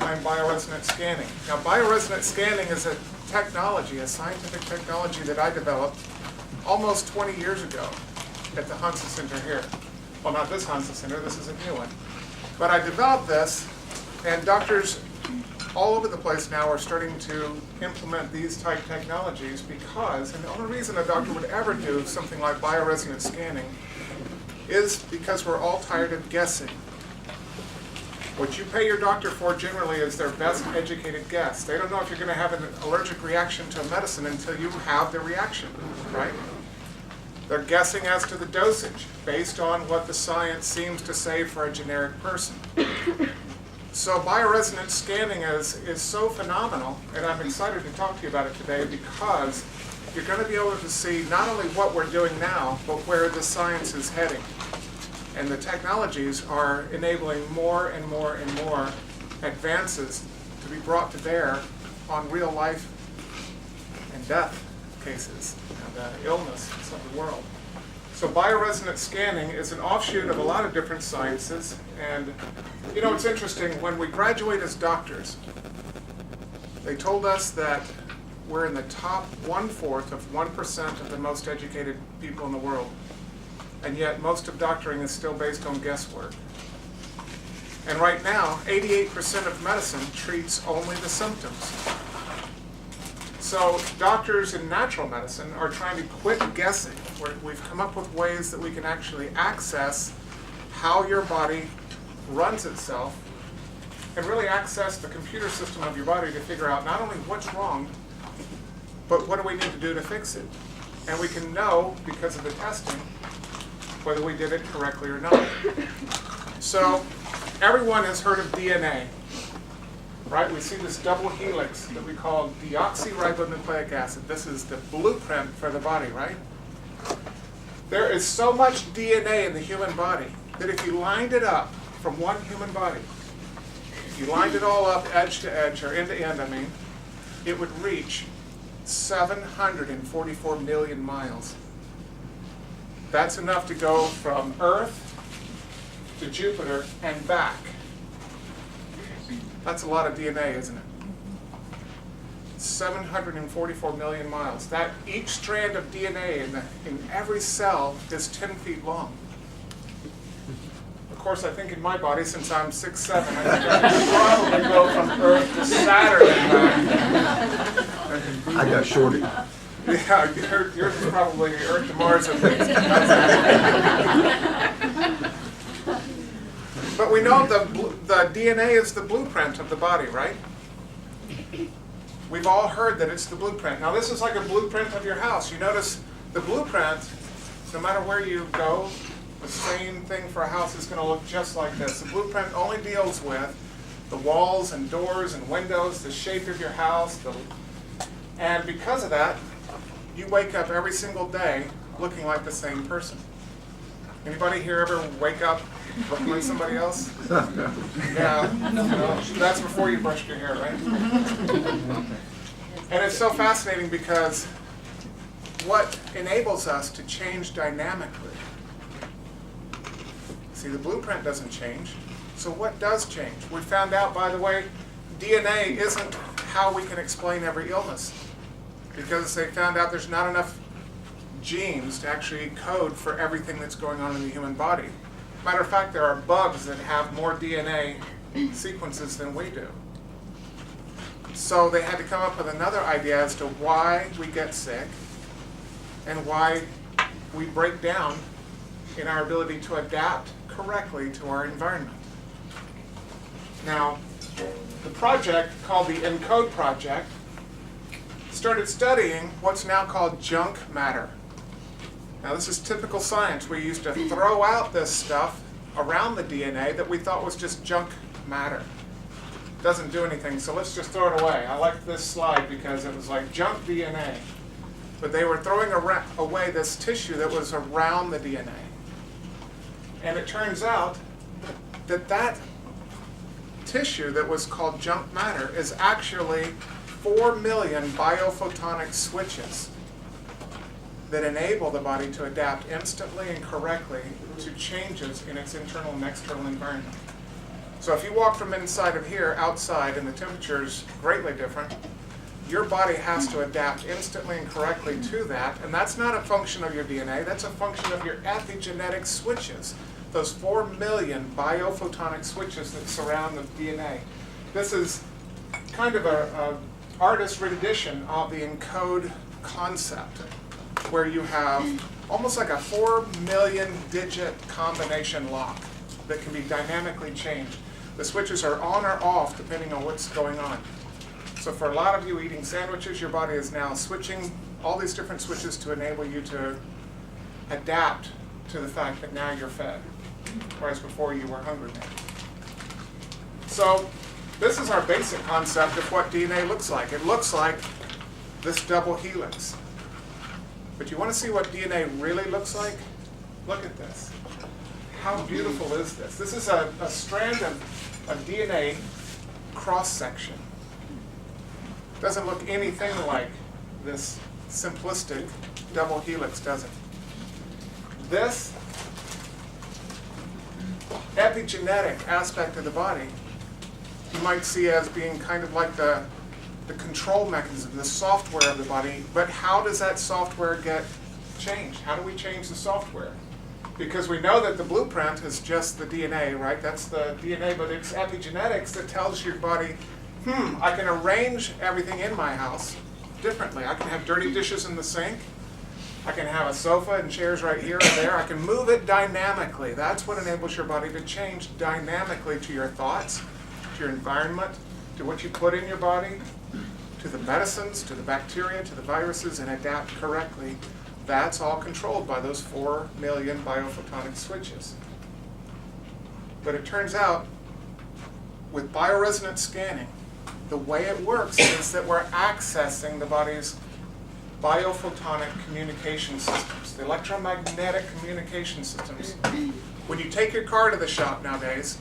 behind bioresonance scanning. Now, bioresonance scanning is a technology, a scientific technology that I developed almost 20 years ago at the Hansa Center here. Well, not this Hansa Center, this is a new one. But I developed this, and doctors all over the place now are starting to implement these type technologies because, and the only reason a doctor would ever do something like bioresonance scanning is because we're all tired of guessing. What you pay your doctor for generally is their best educated guess. They don't know if you're going to have an allergic reaction to a medicine until you have the reaction, right? They're guessing as to the dosage based on what the science seems to say for a generic person. So bioresonance scanning is so phenomenal, and I'm excited to talk to you about it today because you're going to be able to see not only what we're doing now, but where the science is heading. And the technologies are enabling more and more and more advances to be brought to bear on real life and death cases and illness of the world. So bioresonance scanning is an offshoot of a lot of different sciences. And you know, it's interesting, when we graduate as doctors, they told us that we're in the top 1/4 of 1% of the most educated people in the world. And yet most of doctoring is still based on guesswork. And right now, 88% of medicine treats only the symptoms. So doctors in natural medicine are trying to quit guessing. We've come up with ways that we can actually access how your body runs itself and really access the computer system of your body to figure out not only what's wrong, but what do we need to do to fix it. And we can know, because of the testing, whether we did it correctly or not. So everyone has heard of DNA, right? We see this double helix that we call deoxyribonucleic acid. This is the blueprint for the body, right? There is so much DNA in the human body that if you lined it up from one human body, if you lined it all up edge to edge, or end to end, I mean, it would reach 744 million miles. That's enough to go from Earth to Jupiter and back. That's a lot of DNA, isn't it? 744 million miles. That each strand of DNA in every cell is 10 feet long. Of course, I think in my body, since I'm 6'7", I think I could probably go from Earth to Saturn and back. I got shorty. Yeah, yours is probably Earth to Mars at least. But we know the DNA is the blueprint of the body, right? We've all heard that it's the blueprint. Now this is like a blueprint of your house. You notice the blueprint, no matter where you go, the same thing for a house is going to look just like this. The blueprint only deals with the walls and doors and windows, the shape of your house, and because of that, you wake up every single day looking like the same person. Anybody here ever wake up looking like somebody else? Yeah, that's before you brushed your hair, right? And it's so fascinating because what enables us to change dynamically? See, the blueprint doesn't change, so what does change? We found out, by the way, DNA isn't how we can explain every illness, because they found out there's not enough genes to actually code for everything that's going on in the human body. Matter of fact, there are bugs that have more DNA sequences than we do. So they had to come up with another idea as to why we get sick and why we break down in our ability to adapt correctly to our environment. Now, the project called the ENCODE project started studying what's now called junk matter. Now this is typical science. We used to throw out this stuff around the DNA that we thought was just junk matter. It doesn't do anything, so let's just throw it away. I liked this slide because it was like junk DNA. But they were throwing away this tissue that was around the DNA. And it turns out that that tissue that was called junk matter is actually 4 million biophotonic switches that enable the body to adapt instantly and correctly to changes in its internal and external environment. So if you walk from inside of here outside and the temperature is greatly different, your body has to adapt instantly and correctly to that, and that's not a function of your DNA, that's a function of your epigenetic switches, those 4 million biophotonic switches that surround the DNA. This is kind of a artist's rendition of the ENCODE concept, where you have almost like a 4 million digit combination lock that can be dynamically changed. The switches are on or off depending on what's going on. So for a lot of you eating sandwiches, your body is now switching all these different switches to enable you to adapt to the fact that now you're fed, whereas before you were hungry now. So this is our basic concept of what DNA looks like. It looks like this double helix. But you want to see what DNA really looks like? Look at this. How beautiful is this? This is a strand of DNA cross-section. Doesn't look anything like this simplistic double helix, does it? This epigenetic aspect of the body you might see as being kind of like the control mechanism, the software of the body. But how does that software get changed? How do we change the software? Because we know that the blueprint is just the DNA, right? That's the DNA, but it's epigenetics that tells your body, I can arrange everything in my house differently. I can have dirty dishes in the sink. I can have a sofa and chairs right here and there. I can move it dynamically. That's what enables your body to change dynamically to your thoughts, to your environment, to what you put in your body, to the medicines, to the bacteria, to the viruses, and adapt correctly. That's all controlled by those 4 million biophotonic switches. But it turns out, with bioresonance scanning, the way it works is that we're accessing the body's biophotonic communication systems, the electromagnetic communication systems. When you take your car to the shop nowadays,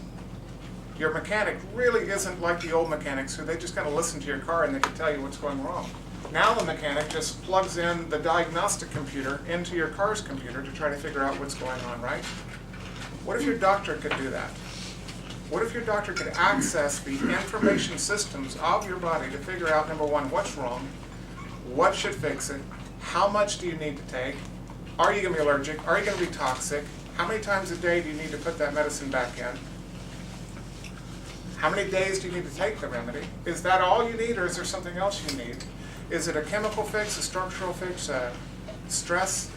your mechanic really isn't like the old mechanics who they just kind of listen to your car and they can tell you what's going wrong. Now the mechanic just plugs in the diagnostic computer into your car's computer to try to figure out what's going on, right? What if your doctor could do that? What if your doctor could access the information systems of your body to figure out, number one, what's wrong, what should fix it, how much do you need to take, are you going to be allergic, are you going to be toxic, how many times a day do you need to put that medicine back in, how many days do you need to take the remedy, is that all you need or is there something else you need? Is it a chemical fix, a structural fix, a stress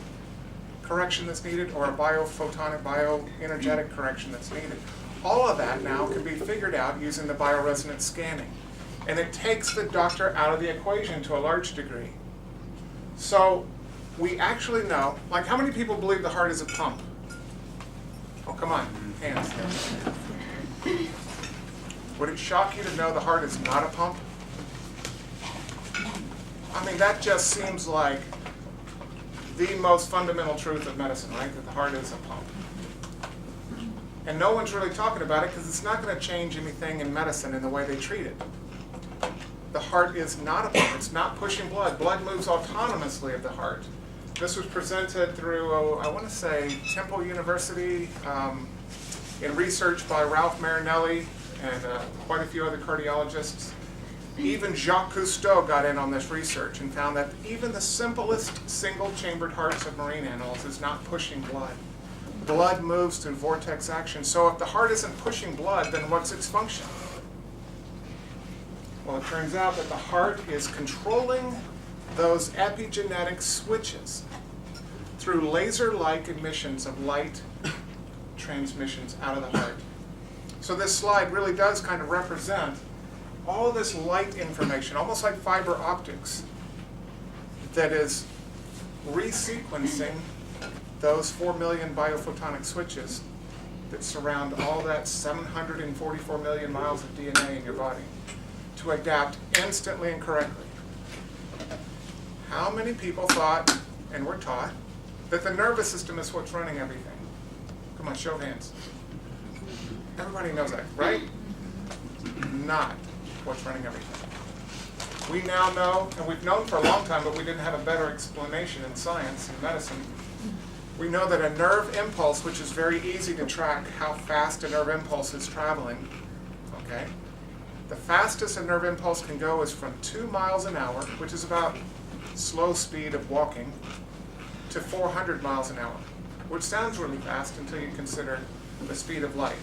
correction that's needed, or a biophotonic, bioenergetic correction that's needed? All of that now can be figured out using the bioresonance scanning. And it takes the doctor out of the equation to a large degree. So we actually know, like how many people believe the heart is a pump? Oh, come on, hands. Would it shock you to know the heart is not a pump? I mean, that just seems like the most fundamental truth of medicine, right? That the heart is a pump. And no one's really talking about it because it's not going to change anything in medicine in the way they treat it. The heart is not a pump. It's not pushing blood. Blood moves autonomously of the heart. This was presented through, I want to say, Temple University in research by Ralph Marinelli and quite a few other cardiologists. Even Jacques Cousteau got in on this research and found that even the simplest single-chambered hearts of marine animals is not pushing blood. Blood moves through vortex action. So if the heart isn't pushing blood, then what's its function? Well, it turns out that the heart is controlling those epigenetic switches through laser-like emissions of light transmissions out of the heart. So this slide really does kind of represent all this light information, almost like fiber optics, that is resequencing those 4 million biophotonic switches that surround all that 744 million miles of DNA in your body to adapt instantly and correctly. How many people thought, and were taught, that the nervous system is what's running everything? Come on, show of hands. Everybody knows that, right? Not what's running everything. We now know, and we've known for a long time, but we didn't have a better explanation in science and medicine. We know that a nerve impulse, which is very easy to track how fast a nerve impulse is traveling, Okay? The fastest a nerve impulse can go is from 2 miles an hour, which is about slow speed of walking, to 400 miles an hour, which sounds really fast until you consider the speed of light,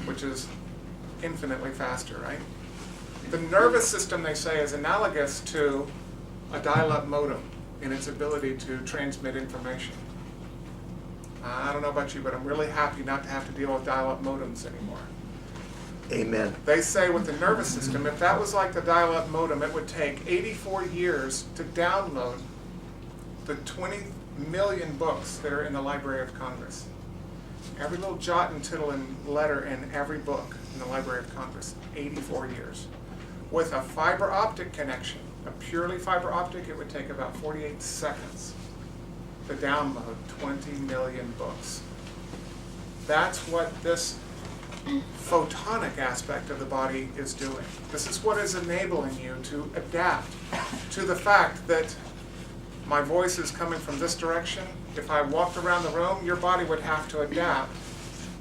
which is infinitely faster, right? The nervous system, they say, is analogous to a dial-up modem in its ability to transmit information. I don't know about you, but I'm really happy not to have to deal with dial-up modems anymore. Amen. They say with the nervous system, if that was like the dial-up modem, it would take 84 years to download the 20 million books that are in the Library of Congress. Every little jot and tittle and letter in every book in the Library of Congress, 84 years. With a fiber optic connection, a purely fiber optic, it would take about 48 seconds to download 20 million books. That's what this photonic aspect of the body is doing. This is what is enabling you to adapt to the fact that my voice is coming from this direction. If I walked around the room, your body would have to adapt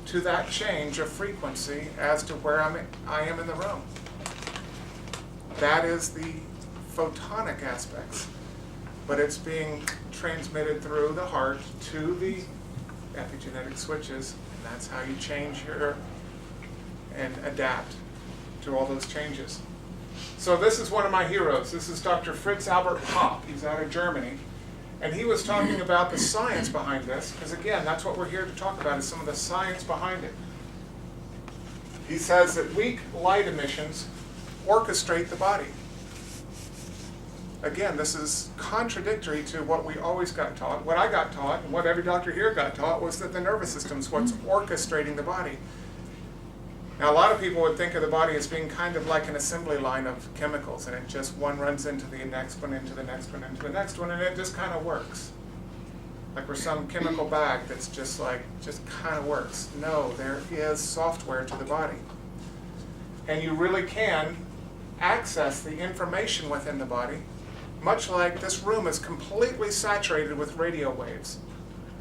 to that change of frequency as to where I am in the room. That is the photonic aspects, but it's being transmitted through the heart to the epigenetic switches, and that's how you change and adapt to all those changes. So this is one of my heroes. This is Dr. Fritz Albert Popp. He's out of Germany. And he was talking about the science behind this, because again, that's what we're here to talk about, is some of the science behind it. He says that weak light emissions orchestrate the body. Again, this is contradictory to what we always got taught. What I got taught, and what every doctor here got taught, was that the nervous system is what's orchestrating the body. Now, a lot of people would think of the body as being kind of like an assembly line of chemicals, and it just one runs into the next one, into the next one, into the next one, and it just kind of works. Like we're some chemical bag that's just kind of works. No, there is software to the body. And you really can access the information within the body, much like this room is completely saturated with radio waves.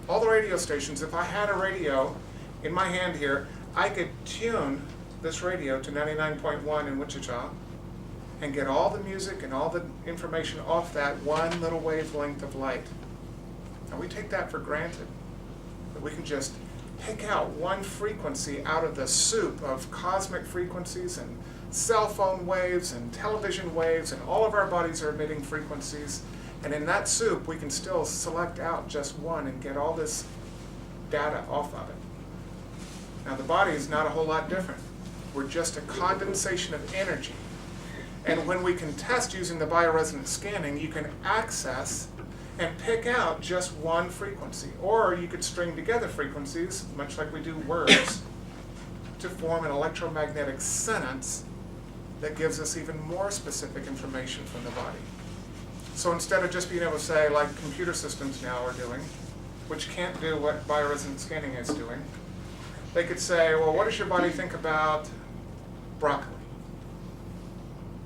All the radio stations, if I had a radio in my hand here, I could tune this radio to 99.1 in Wichita and get all the music and all the information off that one little wavelength of light. And we take that for granted, that we can just pick out one frequency out of the soup of cosmic frequencies and cell phone waves and television waves, and all of our bodies are emitting frequencies. And in that soup, we can still select out just one and get all this data off of it. Now, the body is not a whole lot different. We're just a condensation of energy. And when we can test using the bioresonance scanning, you can access and pick out just one frequency. Or you could string together frequencies, much like we do words, to form an electromagnetic sentence that gives us even more specific information from the body. So instead of just being able to say, like computer systems now are doing, which can't do what bioresonance scanning is doing, they could say, well, what does your body think about broccoli?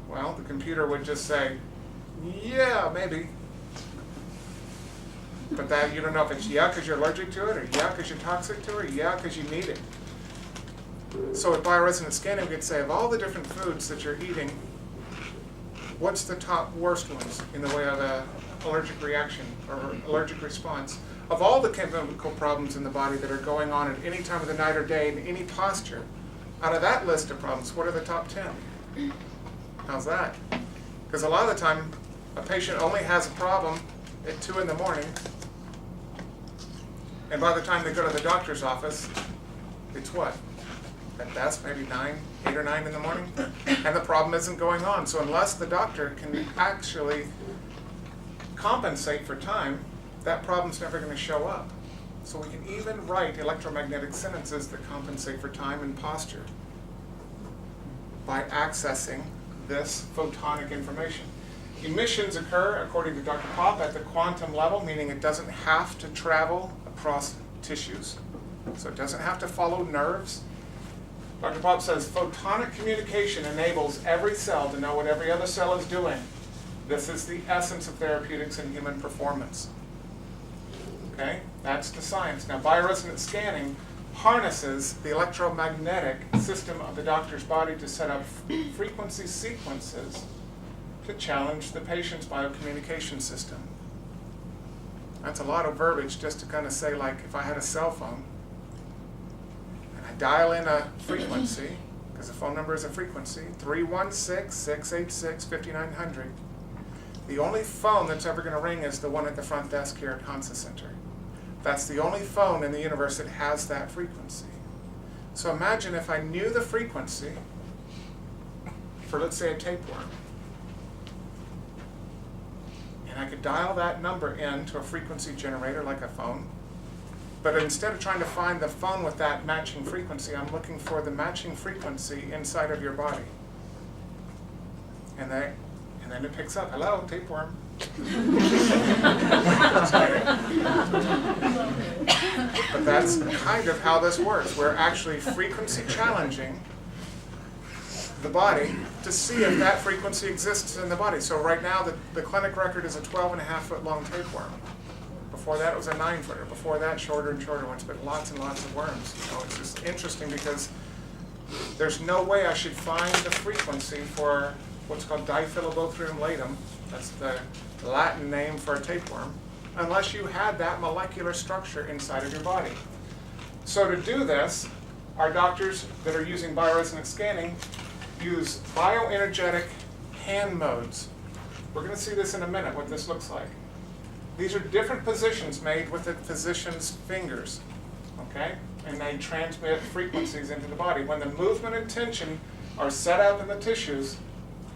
Well, the computer would just say, yeah, maybe. But that you don't know if it's yeah because you're allergic to it, or yeah because you're toxic to it, or yeah because you need it. So with bioresonance scanning, we could say, of all the different foods that you're eating, what's the top worst ones in the way of an allergic reaction or allergic response? Of all the chemical problems in the body that are going on at any time of the night or day, in any posture, out of that list of problems, what are the top 10? How's that? Because a lot of the time, a patient only has a problem at 2 in the morning, and by the time they go to the doctor's office, it's what? At best, maybe 8 or 9 in the morning, and the problem isn't going on. So unless the doctor can actually compensate for time, that problem's never going to show up. So we can even write electromagnetic sentences that compensate for time and posture by accessing this photonic information. Emissions occur, according to Dr. Popp, at the quantum level, meaning it doesn't have to travel across tissues, so it doesn't have to follow nerves. Dr. Popp says photonic communication enables every cell to know what every other cell is doing. This is the essence of therapeutics and human performance. Okay, that's the science. Now, bioresonance scanning harnesses the electromagnetic system of the doctor's body to set up frequency sequences to challenge the patient's biocommunication system. That's a lot of verbiage just to kind of say, like, if I had a cell phone and I dial in a frequency, because the phone number is a frequency, 316-686-5900. The only phone that's ever going to ring is the one at the front desk here at Hansa Center. That's the only phone in the universe that has that frequency. So imagine if I knew the frequency for, let's say, a tapeworm, and I could dial that number into a frequency generator like a phone, but instead of trying to find the phone with that matching frequency, I'm looking for the matching frequency inside of your body. And then it picks up, hello, tapeworm. But that's kind of how this works. We're actually frequency challenging the body to see if that frequency exists in the body. So right now, the clinic record is a 12.5-foot long tapeworm. Before that, it was a 9-footer. Before that, shorter and shorter ones, but lots and lots of worms. You know, it's just interesting because there's no way I should find the frequency for what's called Diphyllobothrium latum. That's the Latin name for a tapeworm, unless you had that molecular structure inside of your body. So to do this, our doctors that are using bioresonance scanning use bioenergetic hand modes. We're going to see this in a minute, what this looks like. These are different positions made with the physician's fingers, okay? And they transmit frequencies into the body. When the movement and tension are set up in the tissues,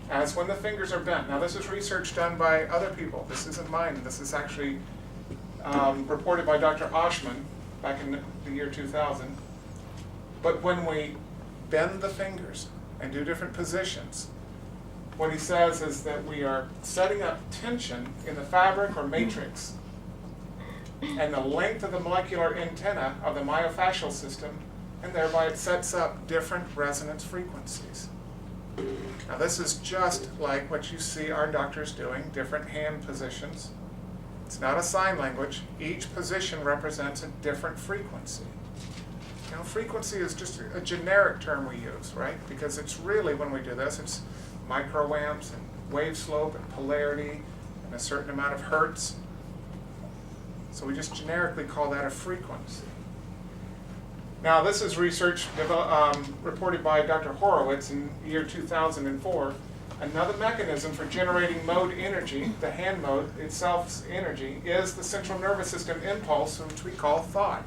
as when the fingers are bent. Now this is research done by other people. This isn't mine. This is actually reported by Dr. Oshman back in the year 2000. But when we bend the fingers and do different positions, what he says is that we are setting up tension in the fabric or matrix and the length of the molecular antenna of the myofascial system, and thereby it sets up different resonance frequencies. Now this is just like what you see our doctors doing, different hand positions. It's not a sign language. Each position represents a different frequency. You know, frequency is just a generic term we use, right? Because it's really, when we do this, it's microamps and wave slope and polarity and a certain amount of hertz. So we just generically call that a frequency. Now this is research reported by Dr. Horowitz in the year 2004. Another mechanism for generating mode energy, the hand mode itself's energy, is the central nervous system impulse, which we call thought,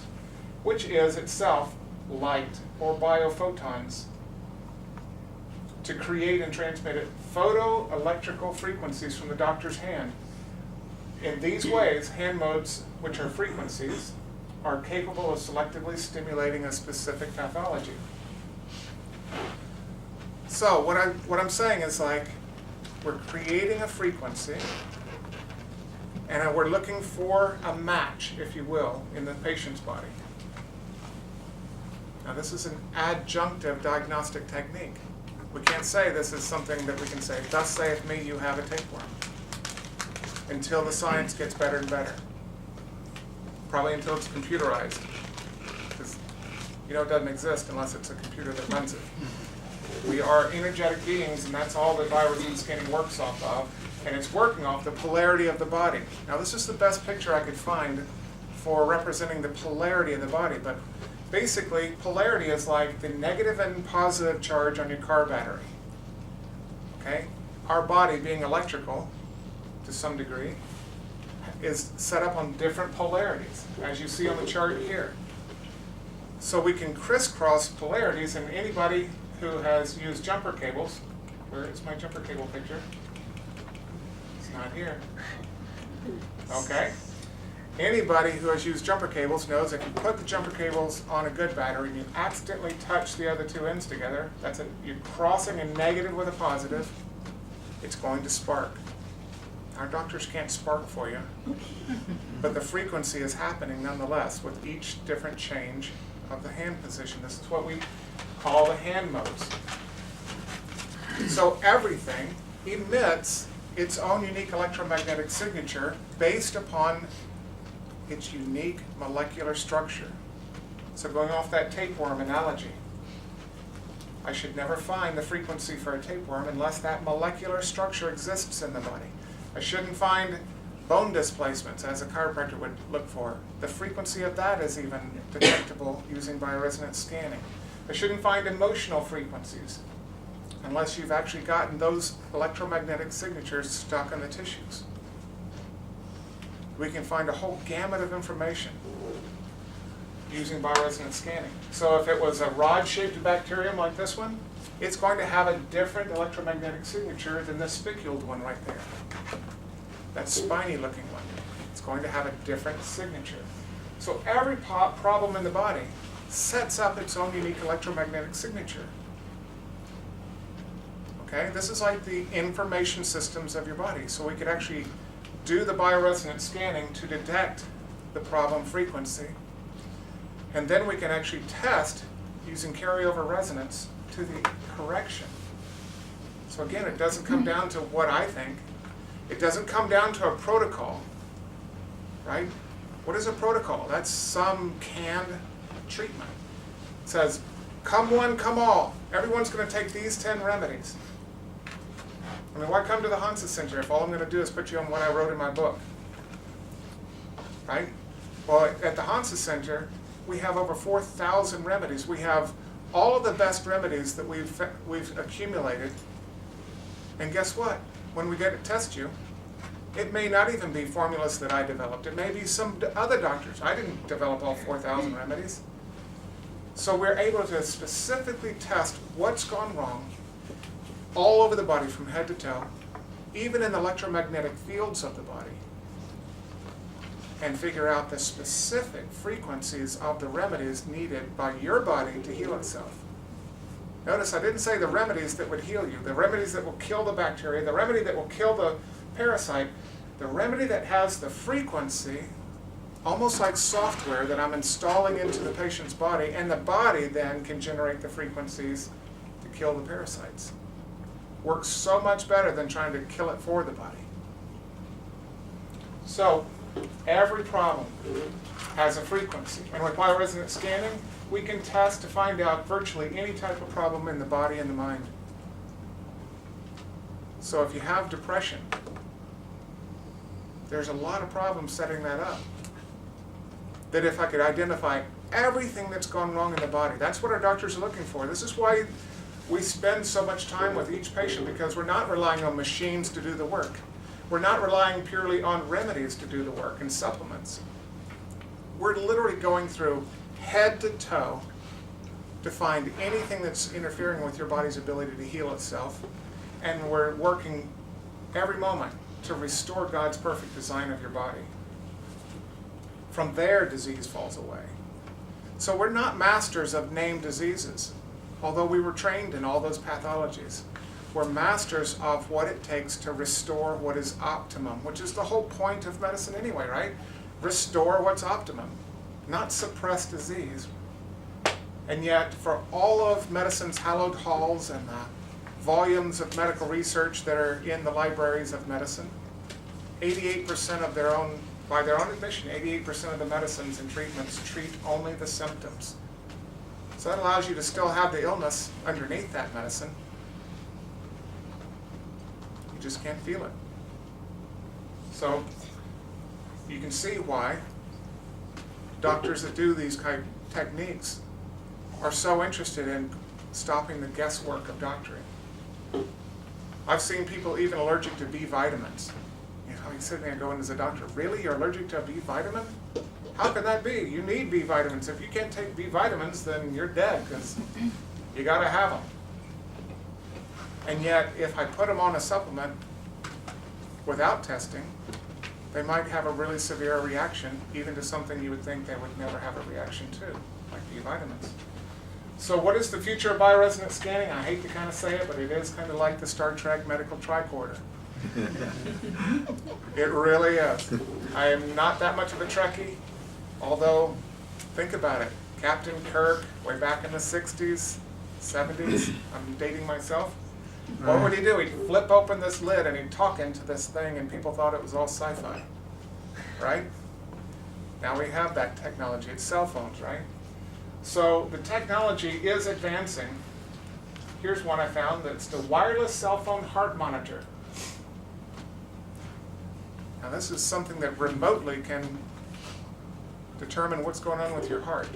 which is itself light or biophotons. To create and transmit it, photoelectrical frequencies from the doctor's hand. In these ways, hand modes, which are frequencies, are capable of selectively stimulating a specific pathology. So what I'm saying is, like, we're creating a frequency and we're looking for a match, if you will, in the patient's body. Now this is an adjunctive diagnostic technique. We can't say this is something that we can say, thus saith me, you have a tapeworm, until the science gets better and better. Probably until it's computerized. Because you know it doesn't exist unless it's a computer that runs it. We are energetic beings, and that's all that bioresonance scanning works off of. And it's working off the polarity of the body. Now this is the best picture I could find for representing the polarity of the body. But basically, polarity is like the negative and positive charge on your car battery. Okay? Our body, being electrical to some degree, is set up on different polarities, as you see on the chart here. So we can crisscross polarities, and anybody who has used jumper cables, where is my jumper cable picture? It's not here. Okay. Anybody who has used jumper cables knows if you put the jumper cables on a good battery and you accidentally touch the other two ends together, you're crossing a negative with a positive, it's going to spark. Our doctors can't spark for you, but the frequency is happening nonetheless with each different change of the hand position. This is what we call the hand modes. So everything emits its own unique electromagnetic signature based upon its unique molecular structure. So going off that tapeworm analogy, I should never find the frequency for a tapeworm unless that molecular structure exists in the body. I shouldn't find bone displacements, as a chiropractor would look for. The frequency of that is even detectable using bioresonance scanning. I shouldn't find emotional frequencies unless you've actually gotten those electromagnetic signatures stuck in the tissues. We can find a whole gamut of information using bioresonance scanning. So if it was a rod-shaped bacterium like this one, it's going to have a different electromagnetic signature than this spiculed one right there. That spiny-looking one. It's going to have a different signature. So every problem in the body sets up its own unique electromagnetic signature. Okay, this is like the information systems of your body. So we could actually do the bioresonance scanning to detect the problem frequency. And then we can actually test using carryover resonance to the correction. So again, it doesn't come down to what I think. It doesn't come down to a protocol, right? What is a protocol? That's some canned treatment. It says, come one, come all. Everyone's going to take these 10 remedies. I mean, why come to the Hansa Center if all I'm going to do is put you on what I wrote in my book? Right? Well, at the Hansa Center, we have over 4,000 remedies. We have all of the best remedies that we've accumulated. And guess what? When we get to test you, it may not even be formulas that I developed. It may be some other doctors. I didn't develop all 4,000 remedies. So we're able to specifically test what's gone wrong all over the body from head to toe, even in the electromagnetic fields of the body, and figure out the specific frequencies of the remedies needed by your body to heal itself. Notice I didn't say the remedies that would heal you, the remedies that will kill the bacteria, the remedy that will kill the parasite, the remedy that has the frequency, almost like software that I'm installing into the patient's body, and the body then can generate the frequencies to kill the parasites. Works so much better than trying to kill it for the body. So, every problem has a frequency. And with bioresonance scanning, we can test to find out virtually any type of problem in the body and the mind. So if you have depression, there's a lot of problems setting that up. That if I could identify everything that's gone wrong in the body, that's what our doctors are looking for. This is why we spend so much time with each patient, because we're not relying on machines to do the work. We're not relying purely on remedies to do the work and supplements. We're literally going through head to toe to find anything that's interfering with your body's ability to heal itself. And we're working every moment to restore God's perfect design of your body. From there, disease falls away. So we're not masters of named diseases, although we were trained in all those pathologies. We're masters of what it takes to restore what is optimum, which is the whole point of medicine anyway, right? Restore what's optimum, not suppress disease. And yet, for all of medicine's hallowed halls and the volumes of medical research that are in the libraries of medicine, 88% of their own, by their own admission, 88% of the medicines and treatments treat only the symptoms. So that allows you to still have the illness underneath that medicine. You just can't feel it. So you can see why doctors that do these kind of techniques are so interested in stopping the guesswork of doctoring. I've seen people even allergic to B vitamins. You know, you sit there and go in as a doctor, really? You're allergic to a B vitamin? How can that be? You need B vitamins. If you can't take B vitamins, then you're dead, because you got to have them. And yet, if I put them on a supplement without testing, they might have a really severe reaction, even to something you would think they would never have a reaction to, like B vitamins. So what is the future of bioresonance scanning? I hate to kind of say it, but it is kind of like the Star Trek medical tricorder. It really is. I am not that much of a Trekkie, although, think about it. Captain Kirk, way back in the 60s, 70s, I'm dating myself. What would he do? He'd flip open this lid and he'd talk into this thing, and people thought it was all sci-fi, right? Now we have that technology. It's cell phones, right? So the technology is advancing. Here's one I found, that's the wireless cell phone heart monitor. Now this is something that remotely can determine what's going on with your heart.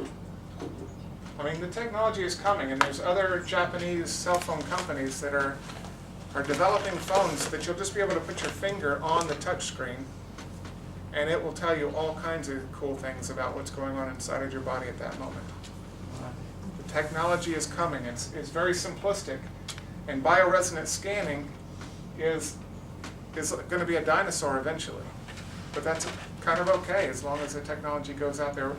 I mean, the technology is coming, and there's other Japanese cell phone companies that are developing phones that you'll just be able to put your finger on the touch screen, and it will tell you all kinds of cool things about what's going on inside of your body at that moment. The technology is coming. It's very simplistic, and bioresonance scanning is going to be a dinosaur eventually. But that's kind of okay as long as the technology goes out there.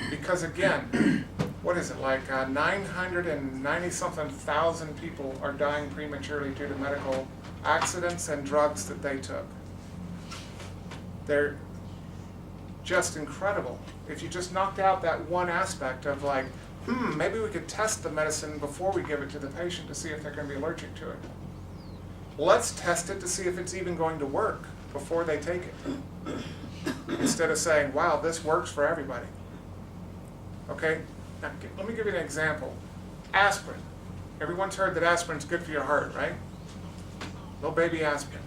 Because again, what is it, like 990-something thousand people are dying prematurely due to medical accidents and drugs that they took. They're just incredible. If you just knocked out that one aspect of like, maybe we could test the medicine before we give it to the patient to see if they're going to be allergic to it. Let's test it to see if it's even going to work before they take it. Instead of saying, wow, this works for everybody. Okay, now let me give you an example. Aspirin. Everyone's heard that aspirin's good for your heart, right? Little baby aspirin.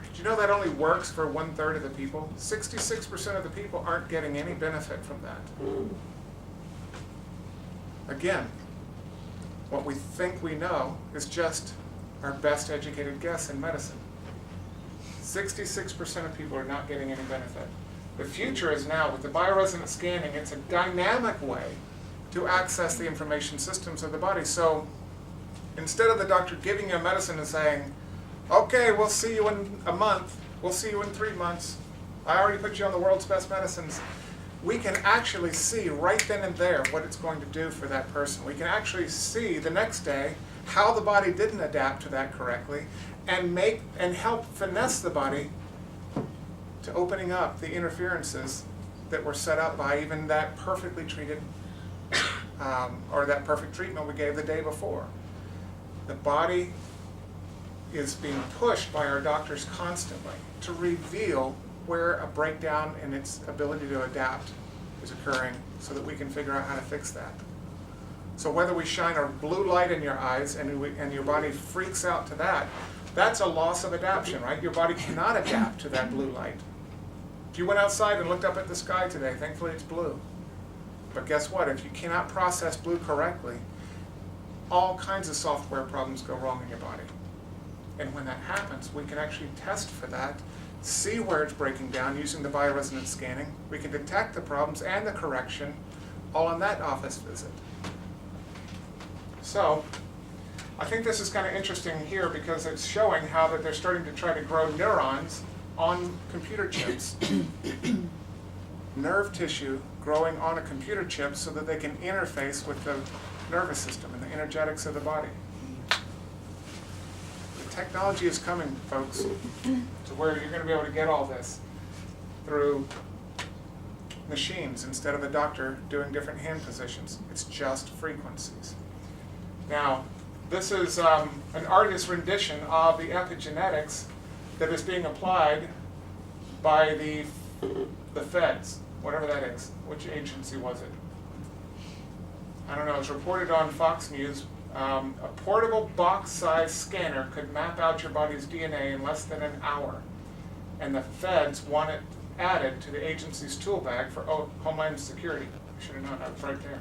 Did you know that only works for 1/3 of the people? 66% of the people aren't getting any benefit from that. Again, what we think we know is just our best educated guess in medicine. 66% of people are not getting any benefit. The future is now, with the bioresonance scanning, it's a dynamic way to access the information systems of the body. So instead of the doctor giving you a medicine and saying, okay, we'll see you in a month, we'll see you in 3 months, I already put you on the world's best medicines, we can actually see right then and there what it's going to do for that person. We can actually see the next day how the body didn't adapt to that correctly, and help finesse the body to opening up the interferences that were set up by even that perfectly treated or that perfect treatment we gave the day before. The body is being pushed by our doctors constantly to reveal where a breakdown in its ability to adapt is occurring so that we can figure out how to fix that. So whether we shine a blue light in your eyes and your body freaks out to that, that's a loss of adaptation, right? Your body cannot adapt to that blue light. If you went outside and looked up at the sky today, thankfully it's blue. But guess what? If you cannot process blue correctly, all kinds of software problems go wrong in your body. And when that happens, we can actually test for that, see where it's breaking down using the bioresonance scanning. We can detect the problems and the correction all in that office visit. So I think this is kind of interesting here because it's showing how that they're starting to try to grow neurons on computer chips. Nerve tissue growing on a computer chip so that they can interface with the nervous system and the energetics of the body. The technology is coming, folks, to where you're going to be able to get all this through machines instead of a doctor doing different hand positions. It's just frequencies. Now, this is an artist's rendition of the epigenetics that is being applied by the feds, whatever that is. Which agency was it? I don't know. It was reported on Fox News. A portable box-sized scanner could map out your body's DNA in less than an hour. And the feds want it added to the agency's tool bag for Homeland Security. I should have known that was right there.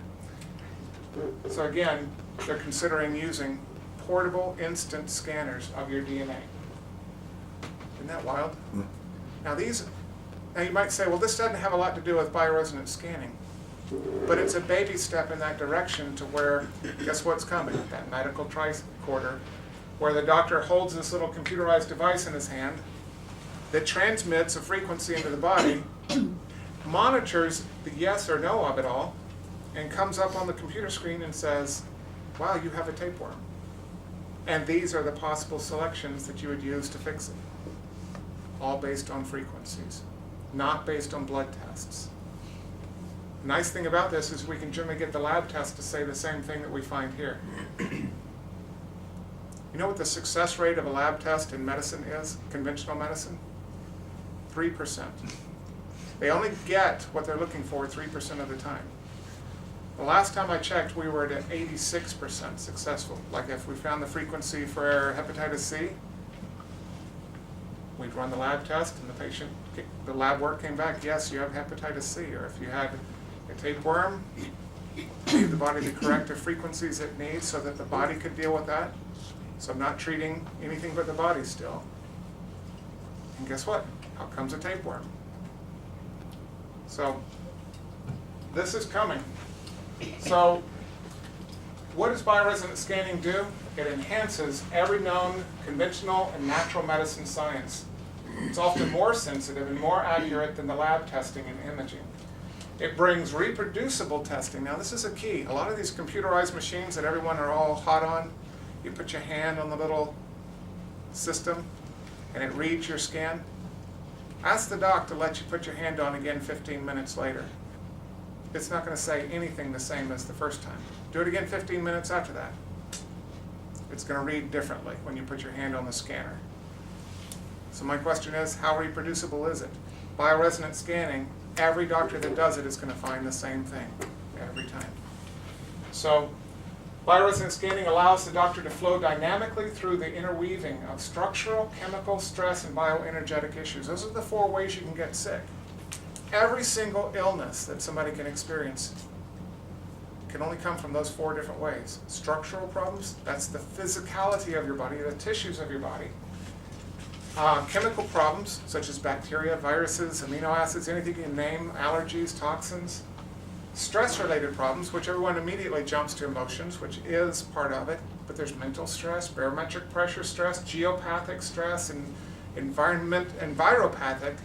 So again, they're considering using portable instant scanners of your DNA. Isn't that wild? Now you might say, well, this doesn't have a lot to do with bioresonance scanning. But it's a baby step in that direction to where, guess what's coming? That medical tricorder, where the doctor holds this little computerized device in his hand that transmits a frequency into the body, monitors the yes or no of it all, and comes up on the computer screen and says, wow, you have a tapeworm. And these are the possible selections that you would use to fix it. All based on frequencies, not based on blood tests. The nice thing about this is we can generally get the lab test to say the same thing that we find here. You know what the success rate of a lab test in medicine is, conventional medicine? 3%. They only get what they're looking for 3% of the time. The last time I checked, we were at 86% successful. Like if we found the frequency for hepatitis C, we'd run the lab test and the lab work came back, yes, you have hepatitis C. Or if you had a tapeworm, give the body the corrective frequencies it needs so that the body could deal with that. So I'm not treating anything but the body still. And guess what? Out comes a tapeworm. So this is coming. So what does bioresonance scanning do? It enhances every known conventional and natural medicine science. It's often more sensitive and more accurate than the lab testing and imaging. It brings reproducible testing. Now this is a key. A lot of these computerized machines that everyone are all hot on, you put your hand on the little system and it reads your scan. Ask the doc to let you put your hand on again 15 minutes later. It's not going to say anything the same as the first time. Do it again 15 minutes after that. It's going to read differently when you put your hand on the scanner. So my question is, how reproducible is it? Bioresonance scanning, every doctor that does it is going to find the same thing every time. So bioresonance scanning allows the doctor to flow dynamically through the interweaving of structural, chemical, stress, and bioenergetic issues. Those are the 4 ways you can get sick. Every single illness that somebody can experience can only come from those 4 different ways. Structural problems, that's the physicality of your body, the tissues of your body. Chemical problems, such as bacteria, viruses, amino acids, anything you can name, allergies, toxins. Stress-related problems, which everyone immediately jumps to emotions, which is part of it, but there's mental stress, barometric pressure stress, geopathic stress, and enviropathic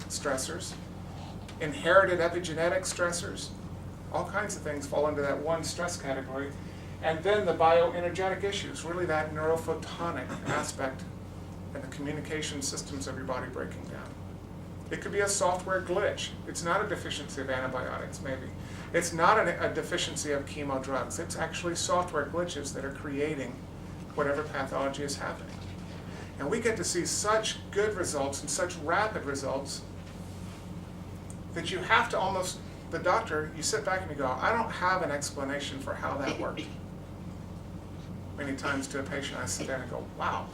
stressors, inherited epigenetic stressors. All kinds of things fall into that one stress category. And then the bioenergetic issues, really that neurophotonic aspect and the communication systems of your body breaking down. It could be a software glitch. It's not a deficiency of antibiotics, maybe. It's not a deficiency of chemo drugs. It's actually software glitches that are creating whatever pathology is happening. And we get to see such good results and such rapid results that you have to almost, the doctor, you sit back and you go, I don't have an explanation for how that worked. Many times to a patient I sit there and go, wow.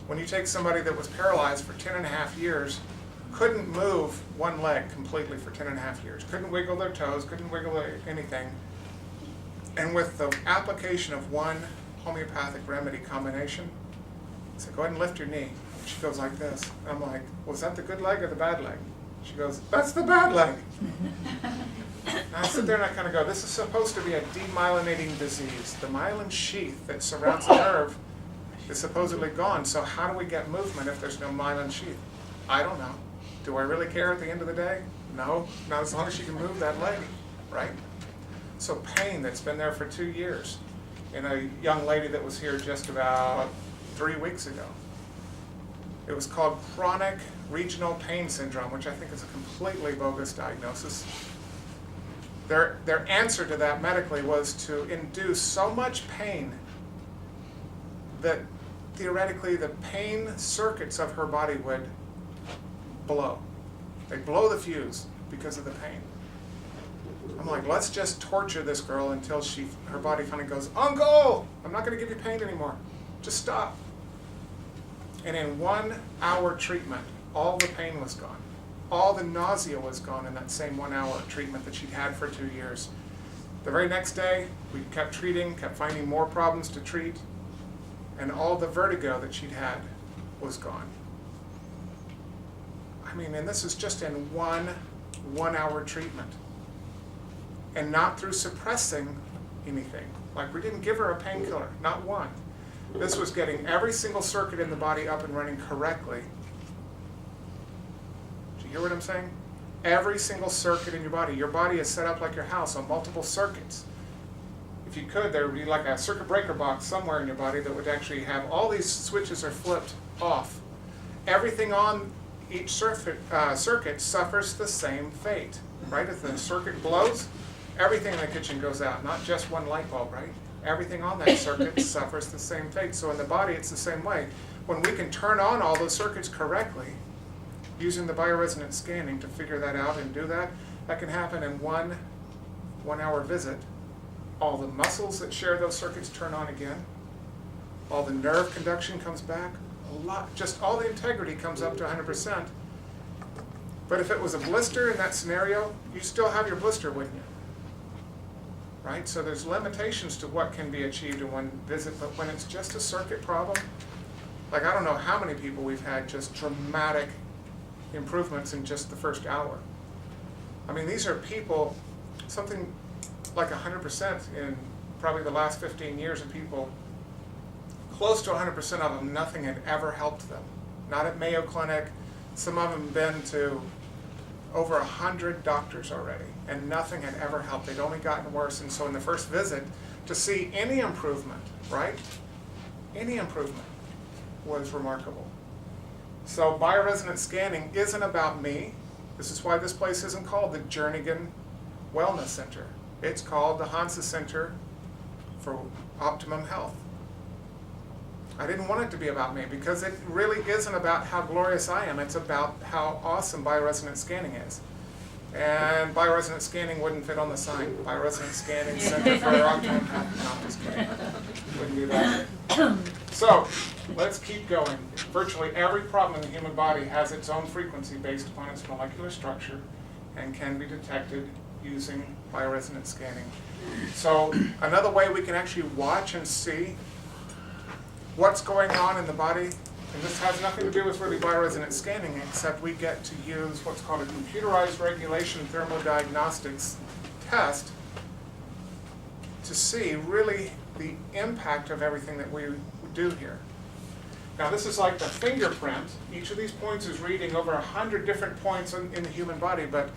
When you take somebody that was paralyzed for 10.5 years, couldn't move one leg completely for 10.5 years, couldn't wiggle their toes, couldn't wiggle anything, and with the application of one homeopathic remedy combination, I said, go ahead and lift your knee. She goes like this. And I'm like, was that the good leg or the bad leg? She goes, that's the bad leg. And I sit there and I kind of go, this is supposed to be a demyelinating disease. The myelin sheath that surrounds the nerve is supposedly gone, so how do we get movement if there's no myelin sheath? I don't know. Do I really care at the end of the day? No, not as long as you can move that leg, right? So pain that's been there for 2 years in a young lady that was here just about 3 weeks ago. It was called chronic regional pain syndrome, which I think is a completely bogus diagnosis. Their answer to that medically was to induce so much pain that theoretically the pain circuits of her body would blow. They blow the fuse because of the pain. I'm like, let's just torture this girl until her body finally goes, Uncle, I'm not going to give you pain anymore. Just stop. And in 1 hour treatment, all the pain was gone. All the nausea was gone in that same 1 hour treatment that she'd had for 2 years. The very next day, we kept treating, kept finding more problems to treat, and all the vertigo that she'd had was gone. I mean, and this is just in one hour treatment. And not through suppressing anything. Like, we didn't give her a painkiller, not one. This was getting every single circuit in the body up and running correctly. Do you hear what I'm saying? Every single circuit in your body is set up like your house on multiple circuits. If you could, there would be like a circuit breaker box somewhere in your body that would actually have all these switches are flipped off. Everything on each circuit suffers the same fate, right? If the circuit blows, everything in the kitchen goes out, not just one light bulb, right? Everything on that circuit suffers the same fate. So in the body, it's the same way. When we can turn on all those circuits correctly, using the bioresonance scanning to figure that out and do that, that can happen in one hour visit all the muscles that share those circuits turn on again, all the nerve conduction comes back, just all the integrity comes up to 100%. But if it was a blister in that scenario, you still have your blister, wouldn't you? Right? So there's limitations to what can be achieved in one visit, but when it's just a circuit problem, like I don't know how many people we've had just dramatic improvements in just the first hour. I mean, these are people, something like 100% in probably the last 15 years of people, close to 100% of them, nothing had ever helped them. Not at Mayo Clinic. Some of them been to over 100 doctors already, and nothing had ever helped. They'd only gotten worse. And so in the first visit, to see any improvement, right? Any improvement was remarkable. So bioresonance scanning isn't about me. This is why this place isn't called the Jernigan Wellness Center. It's called the Hansa Center for Optimum Health. I didn't want it to be about me because it really isn't about how glorious I am. It's about how awesome bioresonance scanning is. And bioresonance scanning wouldn't fit on the sign. Bioresonance Scanning Center for Optimum Health. No, I'm just kidding. Wouldn't do that. So, let's keep going. Virtually every problem in the human body has its own frequency based upon its molecular structure and can be detected using bioresonance scanning. So, another way we can actually watch and see what's going on in the body, and this has nothing to do with really bioresonance scanning, except we get to use what's called a computerized regulation thermodiagnostics test to see really the impact of everything that we do here. Now this is like the fingerprint. Each of these points is reading over 100 different points in the human body, but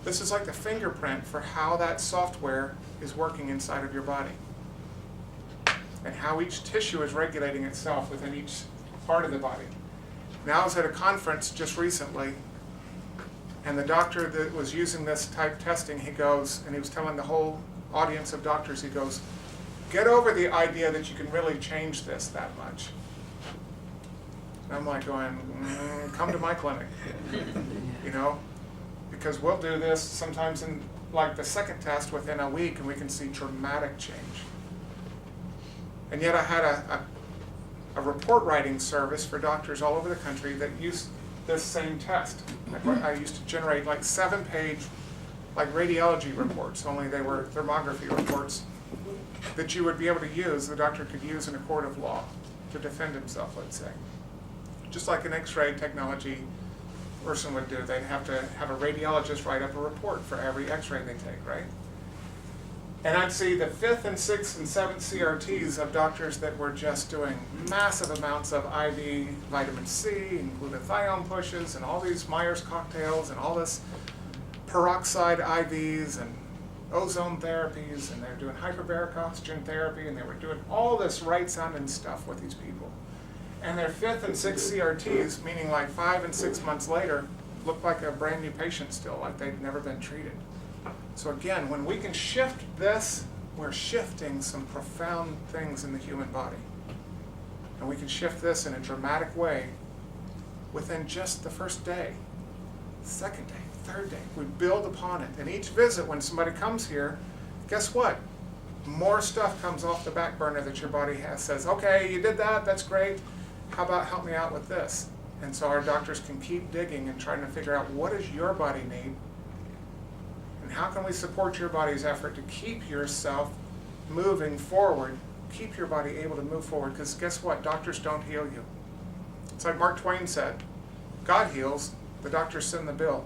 this is like the fingerprint for how that software is working inside of your body, and how each tissue is regulating itself within each part of the body. Now I was at a conference just recently, and the doctor that was using this type testing, he goes, and he was telling the whole audience of doctors, he goes, get over the idea that you can really change this that much. And I'm like going, come to my clinic, you know, because we'll do this sometimes in like the second test within a week, and we can see dramatic change. And yet I had a report writing service for doctors all over the country that used this same test. I used to generate like 7-page like radiology reports, only they were thermography reports that you would be able to use, the doctor could use in a court of law to defend himself, let's say. Just like an x-ray technology person would do. They'd have to have a radiologist write up a report for every x-ray they take, right? And I'd see the 5th and 6th and 7th CRTs of doctors that were just doing massive amounts of IV vitamin C and glutathione pushes and all these Myers cocktails and all this peroxide IVs and ozone therapies, and they're doing hyperbaric oxygen therapy, and they were doing all this right-sounding stuff with these people. And their 5th and 6th CRTs, meaning like 5 and 6 months later, looked like a brand new patient still, like they'd never been treated. So again, when we can shift this, we're shifting some profound things in the human body. And we can shift this in a dramatic way within just the first day, second day, third day. We build upon it. And each visit, when somebody comes here, guess what? More stuff comes off the back burner that your body has. Says, okay, you did that, that's great. How about help me out with this? And so our doctors can keep digging and trying to figure out what does your body need, and how can we support your body's effort to keep yourself moving forward, keep your body able to move forward, because guess what? Doctors don't heal you. It's like Mark Twain said, God heals, the doctors send the bill.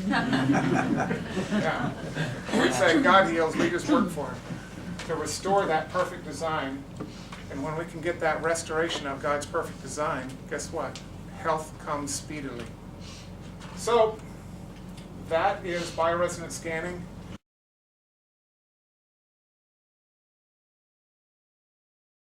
Yeah. We say God heals, we just work for him to restore that perfect design. And when we can get that restoration of God's perfect design, guess what? Health comes speedily. So that is bioresonance scanning.